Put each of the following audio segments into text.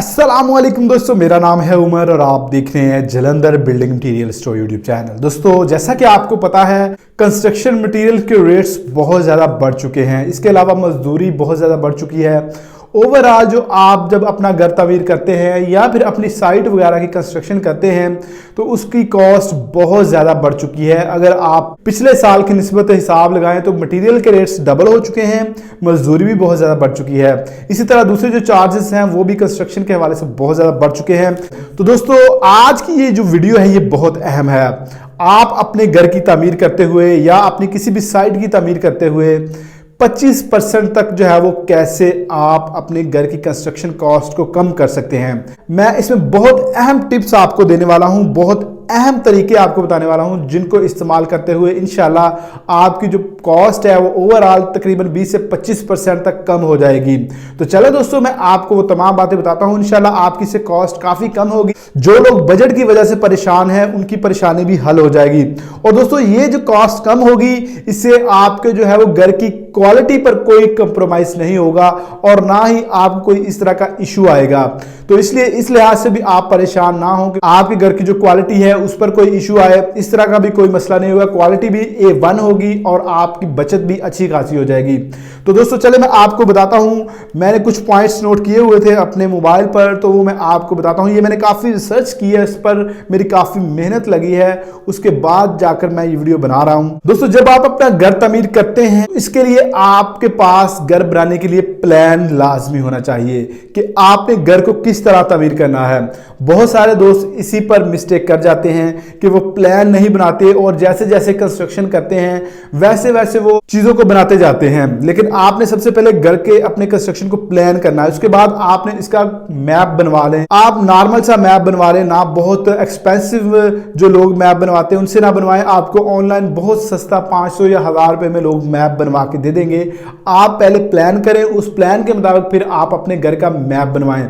अस्सलामुअलैकुम दोस्तों, मेरा नाम है उमर और आप देख रहे हैं Jalandhar building material store YouTube channel. दोस्तों, जैसा कि आपको पता है कंस्ट्रक्शन मटेरियल के रेट्स बहुत ज़्यादा बढ़ चुके हैं। इसके अलावा मजदूरी बहुत ज़्यादा बढ़ चुकी है। ओवरऑल जो आप जब अपना घर तमीर करते हैं या फिर अपनी साइट वगैरह की कंस्ट्रक्शन करते हैं तो उसकी कॉस्ट बहुत ज़्यादा बढ़ चुकी है। अगर आप पिछले साल की निस्बत हिसाब लगाएं तो मटेरियल के रेट्स डबल हो चुके हैं, मजदूरी भी बहुत ज़्यादा बढ़ चुकी है। इसी तरह दूसरे जो चार्जेस हैं वो भी कंस्ट्रक्शन के हवाले से बहुत ज़्यादा बढ़ चुके हैं। तो दोस्तों, आज की ये जो वीडियो है ये बहुत अहम है। आप अपने घर की तमीर करते हुए या अपनी किसी भी साइट की तमीर करते हुए 25% तक जो है वो कैसे आप अपने घर की कंस्ट्रक्शन कॉस्ट को कम कर सकते हैं। मैं इसमें बहुत अहम टिप्स आपको देने वाला हूं, बहुत अहम तरीके आपको बताने वाला हूं जिनको इस्तेमाल करते हुए इंशाल्लाह आपकी जो कॉस्ट है वो ओवरऑल तकरीबन 20 से 25% तक कम हो जाएगी। तो चलो दोस्तों, मैं आपको वो तमाम बातें बताता हूं। इंशाल्लाह आपकी से कॉस्ट काफ़ी कम होगी। जो लोग बजट की वजह से परेशान हैं उनकी परेशानी भी हल हो जाएगी। और दोस्तों, ये जो कॉस्ट कम होगी इससे आपके जो है वो घर की क्वालिटी पर कोई कंप्रोमाइज नहीं होगा और ना ही आपको कोई इस तरह का इशू आएगा। तो इसलिए इस लिहाज से भी आप परेशान ना हो कि आपके घर की जो क्वालिटी है उस पर कोई इशू आए, इस तरह का भी कोई मसला नहीं होगा। क्वालिटी भी A1 होगी और आपकी बचत भी अच्छी खासी हो जाएगी। तो दोस्तों चले मैं आपको बताता हूं। मैंने कुछ पॉइंट्स नोट किए हुए थे अपने मोबाइल पर, तो वो मैं आपको बताता हूं। ये मैंने काफ़ी रिसर्च की है, इस पर मेरी काफ़ी मेहनत लगी है, उसके बाद जाकर मैं ये वीडियो बना रहा हूं। दोस्तों, जब आप अपना घर तमीर करते हैं इसके लिए आपके पास घर बनाने के लिए प्लान लाजमी होना चाहिए कि आपने घर को किस तरह तमीर करना है। बहुत सारे दोस्त इसी पर मिस्टेक कर जाते हैं कि वो प्लान नहीं बनाते और जैसे जैसे कंस्ट्रक्शन करते हैं वैसे वैसे वो चीजों को बनाते जाते हैं। लेकिन आपने सबसे पहले घर के अपने कंस्ट्रक्शन को प्लान करना है, उसके बाद आपने इसका मैप बनवा लें। आप नॉर्मल सा मैप बनवा लें, ना बहुत एक्सपेंसिव जो लोग मैप बनवाते हैं उनसे ना बनवाएं। आपको ऑनलाइन बहुत सस्ता 500 या 1000 रुपए में लोग मैप बनवा के दे देंगे। आप पहले प्लान करें, उस प्लान के मुताबिक फिर आप अपने घर का मैप बनवाएं।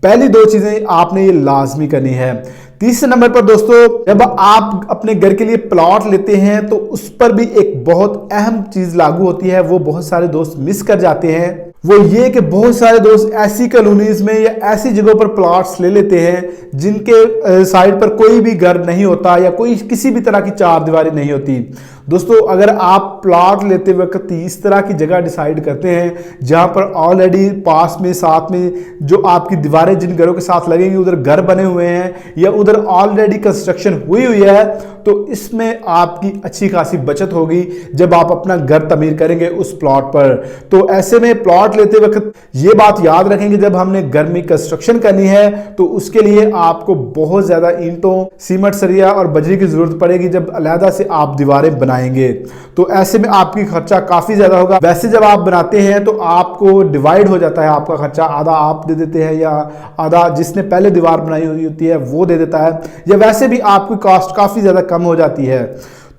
पहली दो चीजें आपने ये लाजमी करनी है। तीसरे नंबर पर दोस्तों, जब आप अपने घर के लिए प्लॉट लेते हैं तो उस पर भी एक बहुत अहम चीज लागू होती है, वो बहुत सारे दोस्त मिस कर जाते हैं। वो ये कि बहुत सारे दोस्त ऐसी कॉलोनीज में या ऐसी जगहों पर प्लॉट्स ले लेते हैं जिनके साइड पर कोई भी घर नहीं होता या कोई किसी भी तरह की चार दीवारी नहीं होती। दोस्तों, अगर आप प्लॉट लेते वक्त इस तरह की जगह डिसाइड करते हैं जहां पर ऑलरेडी पास में साथ में जो आपकी दीवारें जिन घरों के साथ लगेंगी उधर घर बने हुए हैं या उधर ऑलरेडी कंस्ट्रक्शन हुई हुई है, तो इसमें आपकी अच्छी खासी बचत होगी जब आप अपना घर तमीर करेंगे उस प्लॉट पर। तो ऐसे में प्लॉट लेते वक्त ये बात याद रखेंगे, जब हमने घर में कंस्ट्रक्शन करनी है तो उसके लिए आपको बहुत ज्यादा ईंटों, सीमेंट, सरिया और बजरी की जरूरत पड़ेगी जब अलहदा से आप दीवारें बनाएंगे। तो ऐसे में आपकी खर्चा काफी ज्यादा होगा। वैसे जब आप बनाते हैं तो आपको डिवाइड हो जाता है आपका खर्चा, आधा आप दे देते हैं या आधा जिसने पहले दीवार बनाई हुई होती है वो दे देता है, या वैसे भी आपकी कॉस्ट काफी ज्यादा कम हो जाती है।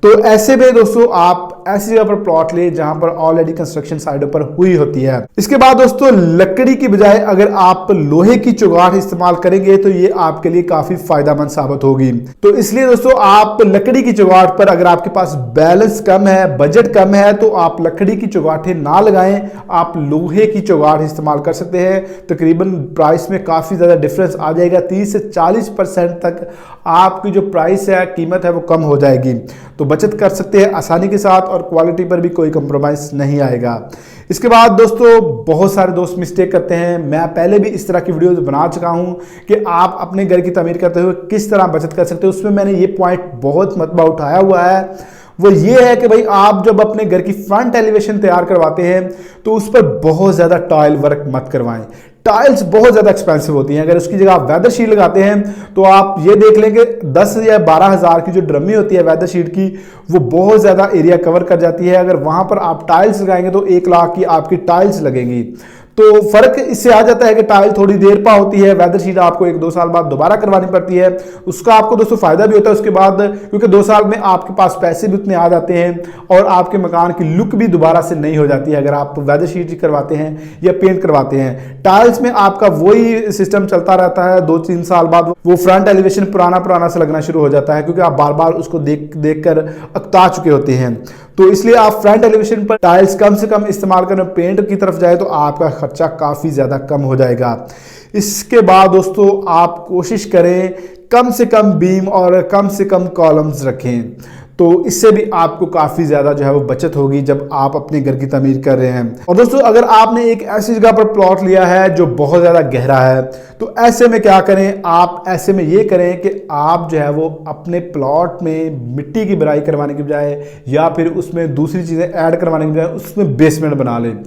तो ऐसे में दोस्तों आप ऐसी जगह पर प्लॉट ले जहां पर ऑलरेडी कंस्ट्रक्शन साइडों पर हुई होती है। इसके बाद दोस्तों, लकड़ी की बजाय अगर आप लोहे की चौगाठ इस्तेमाल करेंगे तो ये आपके लिए काफी फायदेमंद साबित होगी। तो इसलिए दोस्तों, आप लकड़ी की चौगाठ पर अगर आपके पास बैलेंस कम है, बजट कम है, तो आप लकड़ी की चौगाठें ना लगाएं, आप लोहे की चौगाठ इस्तेमाल कर सकते हैं। तकरीबन प्राइस में काफी ज्यादा डिफरेंस आ जाएगा, 30 से 40% तक आपकी जो प्राइस है, कीमत है, वो कम हो जाएगी। तो बचत कर सकते हैं आसानी के साथ और क्वालिटी पर भी कोई कंप्रोमाइज नहीं आएगा। इसके बाद दोस्तों, बहुत सारे दोस्त मिस्टेक करते हैं। मैं पहले भी इस तरह की वीडियोस बना चुका हूं कि आप अपने घर की तमीर करते हुए किस तरह बचत कर सकते हो। उसमें मैंने ये पॉइंट बहुत मरतबा उठाया हुआ है। वो ये है कि भाई आप जब अपने घर की फ्रंट एलिवेशन तैयार करवाते हैं तो उस पर बहुत ज्यादा टाइल वर्क मत करवाएं। टाइल्स बहुत ज्यादा एक्सपेंसिव होती हैं। अगर उसकी जगह आप वेदर शीट लगाते हैं तो आप ये देख लें कि 10 या 12 हज़ार की जो ड्रमी होती है वेदर शीट की, वो बहुत ज्यादा एरिया कवर कर जाती है। अगर वहां पर आप टाइल्स लगाएंगे तो 1 लाख की आपकी टाइल्स लगेंगी। तो फर्क इससे आ जाता है कि टाइल थोड़ी देर पा होती है, वेदर शीट आपको 1-2 साल बाद दोबारा करवानी पड़ती है। उसका आपको दोस्तों फायदा भी होता है उसके बाद, क्योंकि 2 साल में आपके पास पैसे भी उतने आ जाते हैं और आपके मकान की लुक भी दोबारा से नहीं हो जाती है अगर आप वेदर शीट करवाते हैं या पेंट करवाते हैं। टाइल्स में आपका वही सिस्टम चलता रहता है, 2-3 साल बाद वो फ्रंट एलिवेशन पुराना पुराना सा लगना शुरू हो जाता है, क्योंकि आप बार बार उसको देख देख कर अकता चुके होते हैं। तो इसलिए आप फ्रंट एलिवेशन पर टाइल्स कम से कम इस्तेमाल करें, पेंट की तरफ जाए तो आपका खर्चा काफ़ी ज़्यादा कम हो जाएगा। इसके बाद दोस्तों आप कोशिश करें कम से कम बीम और कम से कम कॉलम्स रखें, तो इससे भी आपको काफ़ी ज़्यादा जो है वो बचत होगी जब आप अपने घर की तमीर कर रहे हैं। और दोस्तों अगर आपने एक ऐसी जगह पर प्लॉट लिया है जो बहुत ज़्यादा गहरा है, तो ऐसे में क्या करें, आप ऐसे में ये करें कि आप जो है वो अपने प्लॉट में मिट्टी की भराई करवाने के बजाय या फिर उसमें दूसरी चीज़ें ऐड करवाने के बजाय उसमें बेसमेंट बना लें,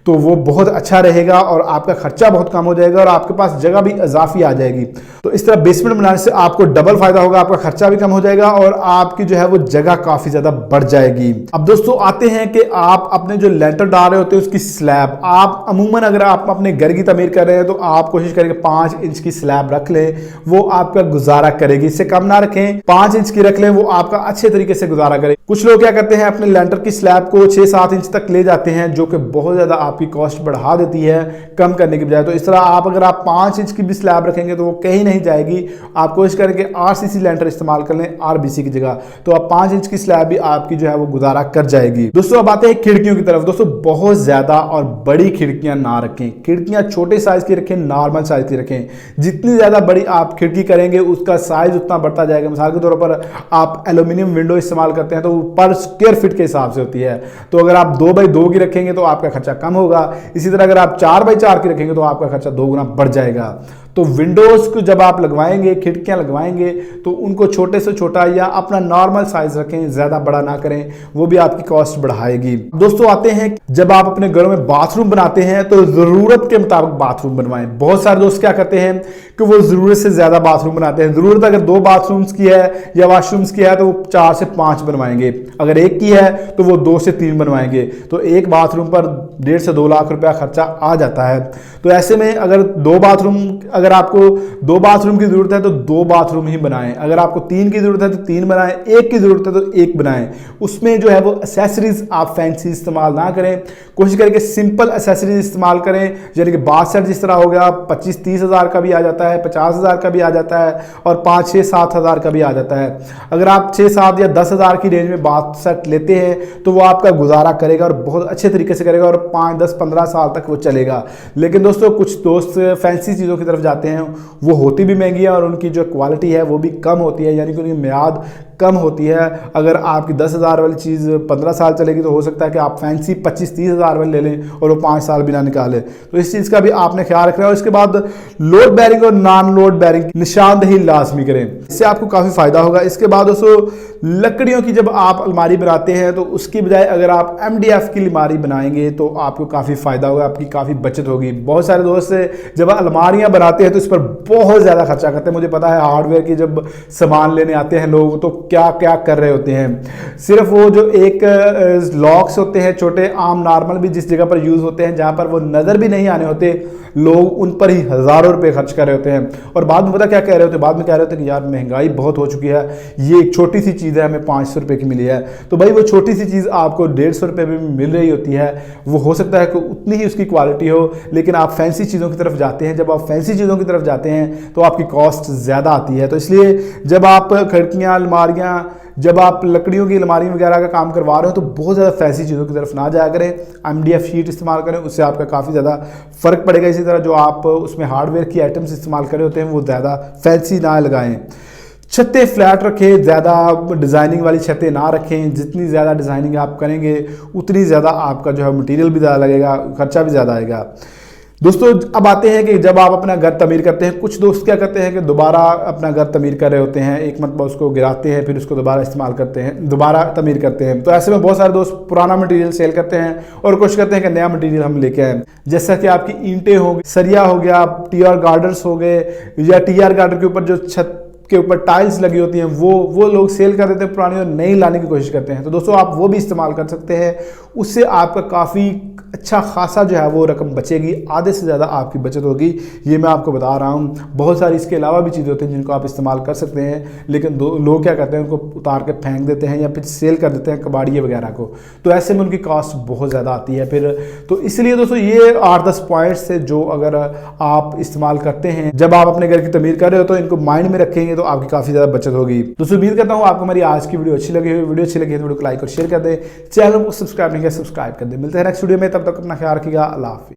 तो वो बहुत अच्छा रहेगा और आपका खर्चा बहुत कम हो जाएगा और आपके पास जगह भी इजाफी आ जाएगी। तो इस तरह बेसमेंट बनाने से आपको डबल फायदा होगा, आपका खर्चा भी कम हो जाएगा और आपकी जो है वो जगह काफी ज्यादा बढ़ जाएगी। अब दोस्तों आते हैं कि आप अपने जो लेंटर डाल रहे होते हैं उसकी स्लैब, आप अमूमन अगर आप अपने घर की तमीर कर रहे हैं तो आप कोशिश करेंगे 5 इंच की स्लैब रख लें, वो आपका गुजारा करेगी। इससे कम ना रखें, 5 इंच की रख लें, वो आपका अच्छे तरीके से गुजारा करे। कुछ लोग क्या करते हैं, अपने लेंटर की स्लैब को 6-7 इंच तक ले जाते हैं, जो कि बहुत ज्यादा आपकी कॉस्ट बढ़ा देती है कम करने की बजाय। तो इस तरह आप अगर आप 5 इंच की भी स्लैब रखेंगे तो वो कहीं नहीं जाएगी। आप कोशिश करके RCC लेंटर इस्तेमाल कर लें RBC की जगह, तो आप 5 इंच की स्लैब भी आपकी जो है वो गुजारा कर जाएगी। दोस्तों अब आते हैं खिड़कियों की तरफ। दोस्तों बहुत ज्यादा और बड़ी खिड़कियां ना रखें, खिड़कियां छोटे साइज की रखें, नॉर्मल साइज की रखें। जितनी ज्यादा बड़ी आप खिड़की करेंगे उसका साइज उतना बढ़ता जाएगा। मिसाल के तौर पर आप एल्यूमिनियम विंडो इस्तेमाल करते हैं तो पर स्क्वायर फीट के हिसाब से होती है, तो अगर आप 2x2 की रखेंगे तो आपका खर्चा कम होगा। इसी तरह अगर आप 4x4 की रखेंगे तो आपका खर्चा 2 गुना बढ़ जाएगा। तो विंडोज को जब आप लगवाएंगे, खिड़कियां लगवाएंगे, तो उनको छोटे से छोटा या अपना नॉर्मल साइज रखें, ज्यादा बड़ा ना करें, वो भी आपकी कॉस्ट बढ़ाएगी। दोस्तों आते हैं जब आप अपने घरों में बाथरूम बनाते हैं तो जरूरत के मुताबिक बाथरूम बनवाएं। बहुत सारे दोस्त क्या करते हैं कि वो जरूरत से ज्यादा बाथरूम बनाते हैं। जरूरत अगर 2 बाथरूम्स की है या वॉशरूम्स की है तो वो 4 से 5 बनवाएंगे, अगर एक की है तो वो 2 से 3 बनवाएंगे। तो एक बाथरूम पर 1.5 से 2 लाख रुपया खर्चा आ जाता है। तो ऐसे में अगर आपको 2 बाथरूम की जरूरत है तो 2 बाथरूम ही बनाएं, अगर आपको 3 की जरूरत है तो 3 बनाएं, 1 की जरूरत है तो 1 बनाएं। उसमें जो है वो एसेसरीज आप फैंसी इस्तेमाल ना करें, कोशिश करके सिंपल एसेसरीज इस्तेमाल करें। यानी कि बाथ सेट जिस तरह हो गया 25-30 हज़ार का भी आ जाता है, 50 हज़ार का भी आ जाता है और 5-6-7 हज़ार का भी आ जाता है। अगर आप 6-7 या 10 हज़ार की रेंज में बाथ सेट लेते हैं तो वो आपका गुजारा करेगा और बहुत अच्छे तरीके से करेगा और 5-10-15 साल तक वो चलेगा। लेकिन दोस्तों कुछ दोस्त फैंसी चीज़ों की तरफ जाते हैं, वो होती भी महंगी है और उनकी जो क्वालिटी है वो भी कम होती है, यानी कि उनकी मियाद कम होती है। अगर आपकी 10 हज़ार वाली चीज़ 15 साल चलेगी तो हो सकता है कि आप फैंसी 25-30 हज़ार वाली ले लें और वो 5 साल बिना निकाले। तो इस चीज़ का भी आपने ख्याल रखना है। और इसके बाद लोड बेरिंग और नॉन लोड बेरिंग निशानदही लाजमी करें, इससे आपको काफ़ी फायदा होगा। इसके बाद दोस्तों लकड़ियों की जब आप अलमारी बनाते हैं तो उसकी बजाय अगर आप MDF की अलमारी बनाएंगे तो आपको काफ़ी फायदा होगा, आपकी काफ़ी बचत होगी। बहुत सारे दोस्त जब अलमारियां बनाते हैं तो इस पर बहुत ज़्यादा खर्चा करते हैं। मुझे पता है हार्डवेयर की जब सामान लेने आते हैं लोग तो क्या क्या कर रहे होते हैं। सिर्फ वो जो एक लॉक्स होते हैं छोटे आम नॉर्मल भी जिस जगह पर यूज़ होते हैं जहाँ पर वो नज़र भी नहीं आने होते, लोग उन पर ही हज़ारों रुपए खर्च कर रहे होते हैं और बाद में पता क्या कह रहे होते हैं, बाद में कह रहे होते हैं कि यार महंगाई बहुत हो चुकी है, ये एक छोटी सी चीज़ है हमें 500 रुपये की मिली है। तो भाई वो छोटी सी चीज़ आपको 150 रुपये में मिल रही होती है, वो हो सकता है कि उतनी ही उसकी क्वालिटी हो, लेकिन आप फैंसी चीज़ों की तरफ जाते हैं। जब आप फैंसी चीज़ों की तरफ जाते हैं तो आपकी कॉस्ट ज़्यादा आती है। तो इसलिए जब आप खिड़कियाँ, अलमारियाँ, जब आप लकड़ियों की अलमारी वगैरह का काम करवा रहे हो तो बहुत ज़्यादा फैंसी चीज़ों की तरफ ना जाया करें, MDF शीट इस्तेमाल करें, उससे आपका काफ़ी ज़्यादा फ़र्क पड़ेगा। इसी तरह जो आप उसमें हार्डवेयर की आइटम्स इस्तेमाल कर रहे होते हैं वो ज़्यादा फैंसी ना लगाएं। छतें फ्लैट रखें, ज़्यादा डिज़ाइनिंग वाली छतें ना रखें। जितनी ज़्यादा डिज़ाइनिंग आप करेंगे उतनी ज़्यादा आपका जो है मटीरियल भी ज़्यादा लगेगा, खर्चा भी ज़्यादा आएगा। दोस्तों अब आते हैं कि जब आप अपना घर तमीर करते हैं, कुछ दोस्त क्या करते हैं कि दोबारा अपना घर तमीर कर रहे होते हैं, एक मरतबा उसको गिराते हैं फिर उसको दोबारा इस्तेमाल करते हैं, दोबारा तमीर करते हैं। तो ऐसे में बहुत सारे दोस्त पुराना मटेरियल सेल करते हैं और कोशिश करते हैं कि नया मटेरियल हम लेके आए, जैसा कि आपकी ईंटें हो गई, सरिया हो गया, TR गार्डर्स हो गए या TR गार्डर के ऊपर जो छत के ऊपर टाइल्स लगी होती हैं वो लोग सेल कर देते हैं पुरानी और नई लाने की कोशिश करते हैं। तो दोस्तों आप वो भी इस्तेमाल कर सकते हैं, उससे आपका काफ़ी अच्छा खासा जो है वो रकम बचेगी, आधे से ज़्यादा आपकी बचत होगी। ये मैं आपको बता रहा हूँ। बहुत सारी इसके अलावा भी चीज़ें होती हैं जिनको आप इस्तेमाल कर सकते हैं, लेकिन लोग क्या करते हैं उनको उतार के फेंक देते हैं या फिर सेल कर देते हैं कबाड़िए वगैरह को, तो ऐसे में उनकी कॉस्ट बहुत ज़्यादा आती है फिर। तो इसलिए दोस्तों ये 8-10 पॉइंट्स से जो अगर आप इस्तेमाल करते हैं जब आप अपने घर की तमीर कर रहे हो तो इनको माइंड में रखेंगे तो आपकी काफी ज्यादा बचत होगी। दोस्तों उम्मीद करता हूँ आपको हमारी आज की वीडियो अच्छी लगी है। वीडियो अच्छी लगी है तो वीडियो को लाइक और शेयर कर दे, चैनल को सब्सक्राइब नहीं किया सब्सक्राइब कर दे। मिलते हैं नेक्स्ट वीडियो में, तब तक अपना ख्याल रखिएगा। अल्लाह हाफिज़।